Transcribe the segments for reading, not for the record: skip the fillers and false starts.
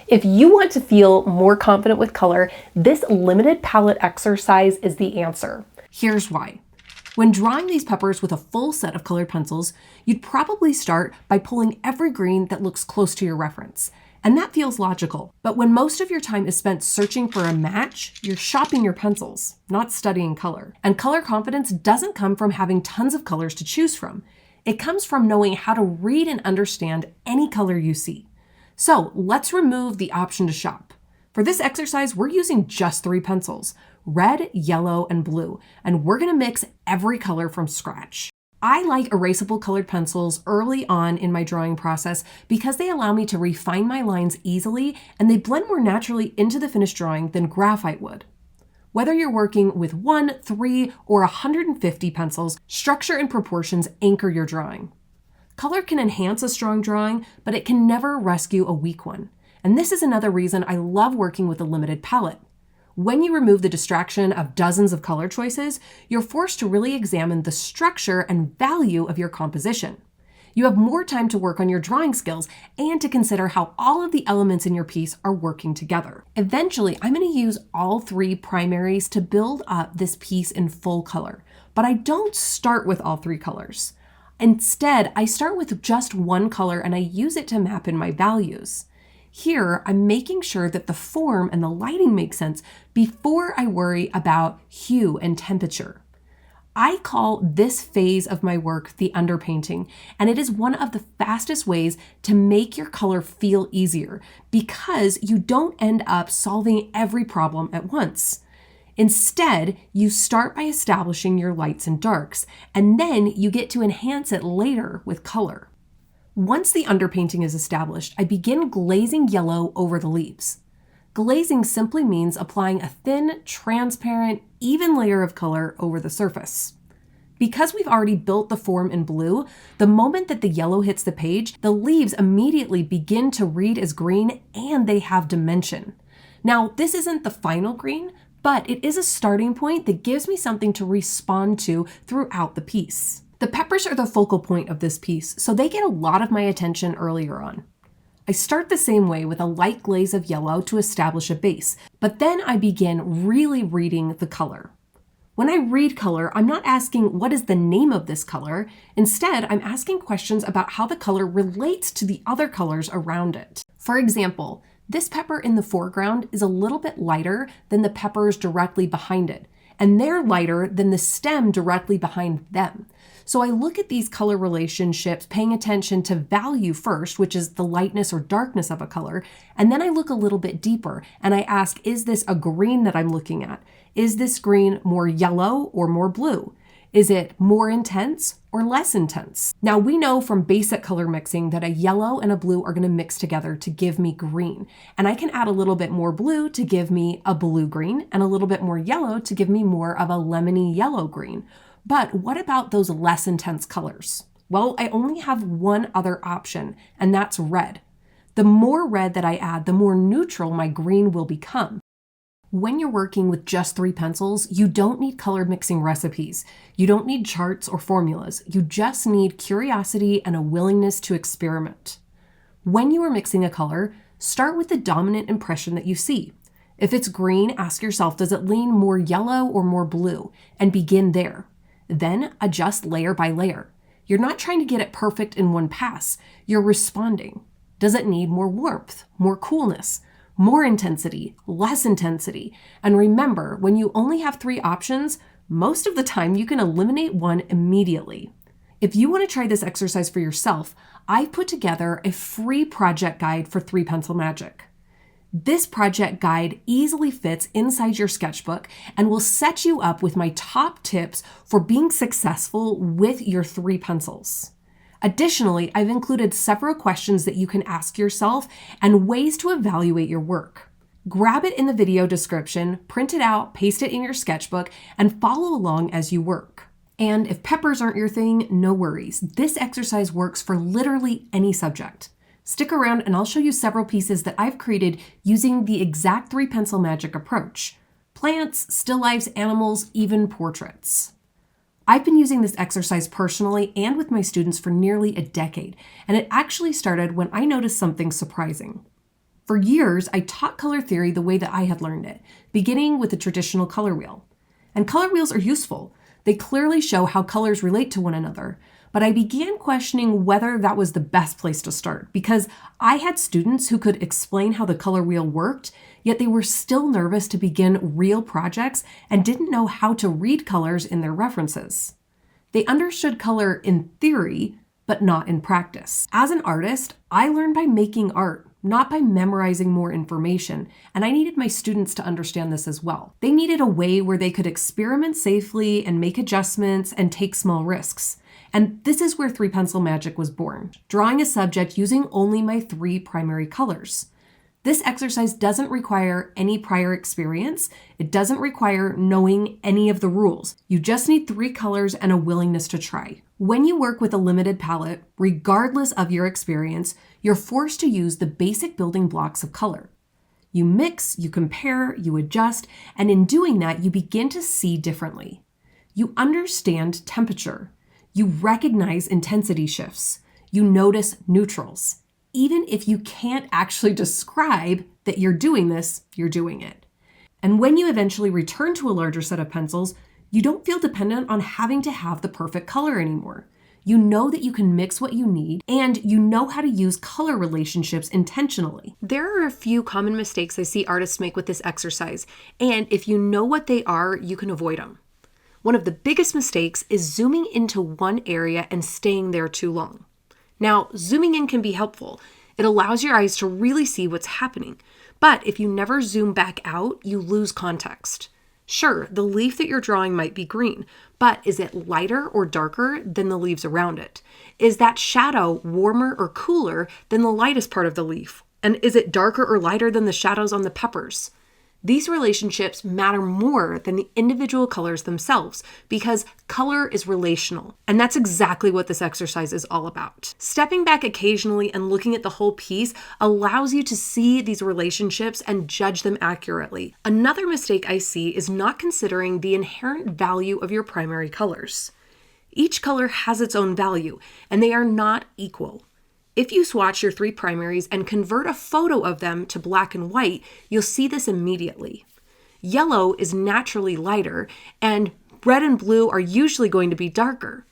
If you want to feel more confident with color, this limited palette exercise is the answer. Here's why. When drawing these peppers with a full set of colored pencils, you'd probably start by pulling every green that looks close to your reference. And that feels logical. But when most of your time is spent searching for a match, you're shopping your pencils, not studying color. And color confidence doesn't come from having tons of colors to choose from. It comes from knowing how to read and understand any color you see. So let's remove the option to shop. For this exercise, we're using just 3 pencils, red, yellow, and blue, and we're gonna mix every color from scratch. I like erasable colored pencils early on in my drawing process because they allow me to refine my lines easily and they blend more naturally into the finished drawing than graphite would. Whether you're working with 1, 3, or 150 pencils, structure and proportions anchor your drawing. Color can enhance a strong drawing, but it can never rescue a weak one. And this is another reason I love working with a limited palette. When you remove the distraction of dozens of color choices, you're forced to really examine the structure and value of your composition. You have more time to work on your drawing skills and to consider how all of the elements in your piece are working together. Eventually, I'm going to use all 3 primaries to build up this piece in full color, but I don't start with all 3 colors. Instead, I start with just 1 color and I use it to map in my values. Here, I'm making sure that the form and the lighting make sense before I worry about hue and temperature. I call this phase of my work the underpainting, and it is one of the fastest ways to make your color feel easier because you don't end up solving every problem at once. Instead, you start by establishing your lights and darks, and then you get to enhance it later with color. Once the underpainting is established, I begin glazing yellow over the leaves. Glazing simply means applying a thin, transparent, even layer of color over the surface. Because we've already built the form in blue, the moment that the yellow hits the page, the leaves immediately begin to read as green and they have dimension. Now, this isn't the final green, but it is a starting point that gives me something to respond to throughout the piece. The peppers are the focal point of this piece, so they get a lot of my attention earlier on. I start the same way with a light glaze of yellow to establish a base, but then I begin really reading the color. When I read color, I'm not asking what is the name of this color. Instead, I'm asking questions about how the color relates to the other colors around it. For example, this pepper in the foreground is a little bit lighter than the peppers directly behind it, and they're lighter than the stem directly behind them. So I look at these color relationships, paying attention to value first, which is the lightness or darkness of a color, and then I look a little bit deeper and I ask, is this a green that I'm looking at? Is this green more yellow or more blue? Is it more intense or less intense? Now we know from basic color mixing that a yellow and a blue are going to mix together to give me green. And I can add a little bit more blue to give me a blue-green and a little bit more yellow to give me more of a lemony yellow-green. But what about those less intense colors? Well, I only have one other option, and that's red. The more red that I add, the more neutral my green will become. When you're working with just 3 pencils, you don't need color mixing recipes. You don't need charts or formulas. You just need curiosity and a willingness to experiment. When you are mixing a color, start with the dominant impression that you see. If it's green, ask yourself, does it lean more yellow or more blue? And begin there. Then adjust layer by layer. You're not trying to get it perfect in one pass. You're responding. Does it need more warmth, more coolness, more intensity, less intensity? And remember, when you only have 3 options, most of the time you can eliminate one immediately. If you want to try this exercise for yourself, I've put together a free project guide for 3 Pencil Magic. This project guide easily fits inside your sketchbook and will set you up with my top tips for being successful with your 3 pencils. Additionally, I've included several questions that you can ask yourself and ways to evaluate your work. Grab it in the video description, print it out, paste it in your sketchbook, and follow along as you work. And if peppers aren't your thing, no worries. This exercise works for literally any subject. Stick around and I'll show you several pieces that I've created using the exact 3 Pencil Magic approach. Plants, still lifes, animals, even portraits. I've been using this exercise personally and with my students for nearly a decade, and it actually started when I noticed something surprising. For years, I taught color theory the way that I had learned it, beginning with the traditional color wheel. And color wheels are useful. They clearly show how colors relate to one another. But I began questioning whether that was the best place to start, because I had students who could explain how the color wheel worked, yet they were still nervous to begin real projects and didn't know how to read colors in their references. They understood color in theory, but not in practice. As an artist, I learned by making art, not by memorizing more information, and I needed my students to understand this as well. They needed a way where they could experiment safely and make adjustments and take small risks. And this is where 3-pencil magic was born, drawing a subject using only my 3 primary colors. This exercise doesn't require any prior experience. It doesn't require knowing any of the rules. You just need 3 colors and a willingness to try. When you work with a limited palette, regardless of your experience, you're forced to use the basic building blocks of color. You mix, you compare, you adjust, and in doing that, you begin to see differently. You understand temperature. You recognize intensity shifts. You notice neutrals. Even if you can't actually describe that you're doing this, you're doing it. And when you eventually return to a larger set of pencils, you don't feel dependent on having to have the perfect color anymore. You know that you can mix what you need, and you know how to use color relationships intentionally. There are a few common mistakes I see artists make with this exercise, and if you know what they are, you can avoid them. One of the biggest mistakes is zooming into one area and staying there too long. Now, zooming in can be helpful. It allows your eyes to really see what's happening. But if you never zoom back out, you lose context. Sure, the leaf that you're drawing might be green, but is it lighter or darker than the leaves around it? Is that shadow warmer or cooler than the lightest part of the leaf? And is it darker or lighter than the shadows on the peppers? These relationships matter more than the individual colors themselves because color is relational. And that's exactly what this exercise is all about. Stepping back occasionally and looking at the whole piece allows you to see these relationships and judge them accurately. Another mistake I see is not considering the inherent value of your primary colors. Each color has its own value, and they are not equal. If you swatch your 3 primaries and convert a photo of them to black and white, you'll see this immediately. Yellow is naturally lighter, and red and blue are usually going to be darker.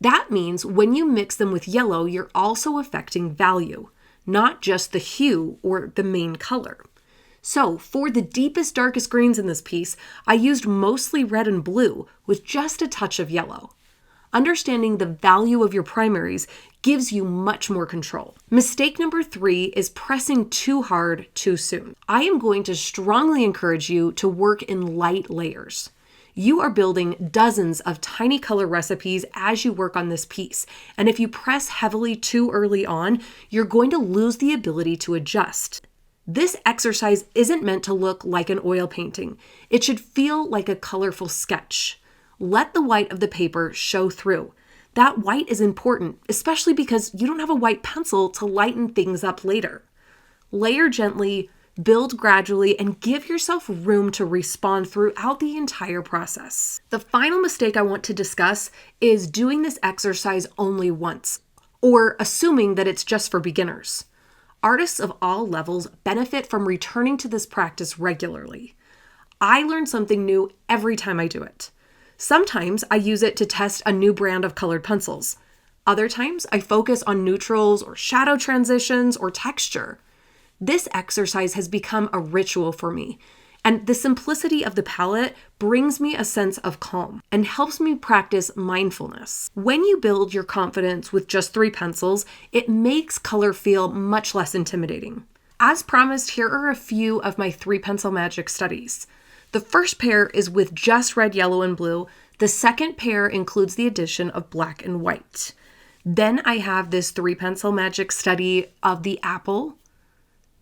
That means when you mix them with yellow, you're also affecting value, not just the hue or the main color. So for the deepest, darkest greens in this piece, I used mostly red and blue with just a touch of yellow. Understanding the value of your primaries gives you much more control. Mistake number 3 is pressing too hard too soon. I am going to strongly encourage you to work in light layers. You are building dozens of tiny color recipes as you work on this piece, and if you press heavily too early on, you're going to lose the ability to adjust. This exercise isn't meant to look like an oil painting. It should feel like a colorful sketch. Let the white of the paper show through. That white is important, especially because you don't have a white pencil to lighten things up later. Layer gently, build gradually, and give yourself room to respond throughout the entire process. The final mistake I want to discuss is doing this exercise only once, or assuming that it's just for beginners. Artists of all levels benefit from returning to this practice regularly. I learn something new every time I do it. Sometimes I use it to test a new brand of colored pencils. Other times I focus on neutrals or shadow transitions or texture. This exercise has become a ritual for me, and the simplicity of the palette brings me a sense of calm and helps me practice mindfulness. When you build your confidence with just 3 pencils, it makes color feel much less intimidating. As promised, here are a few of my 3-pencil magic studies. The first pair is with just red, yellow, and blue. The second pair includes the addition of black and white. Then I have this 3-pencil magic study of the apple.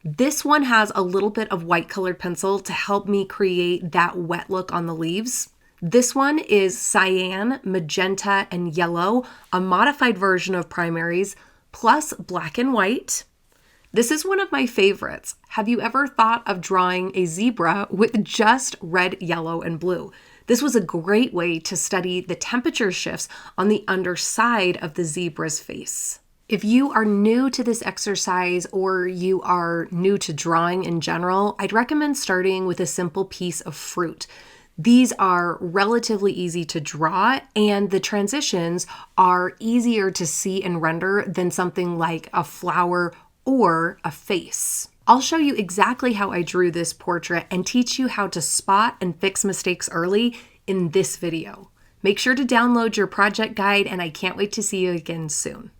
This one has a little bit of white colored pencil to help me create that wet look on the leaves. This one is cyan, magenta, and yellow, a modified version of primaries, plus black and white. This is one of my favorites. Have you ever thought of drawing a zebra with just red, yellow, and blue? This was a great way to study the temperature shifts on the underside of the zebra's face. If you are new to this exercise or you are new to drawing in general, I'd recommend starting with a simple piece of fruit. These are relatively easy to draw, and the transitions are easier to see and render than something like a flower or a face. I'll show you exactly how I drew this portrait and teach you how to spot and fix mistakes early in this video. Make sure to download your project guide, and I can't wait to see you again soon.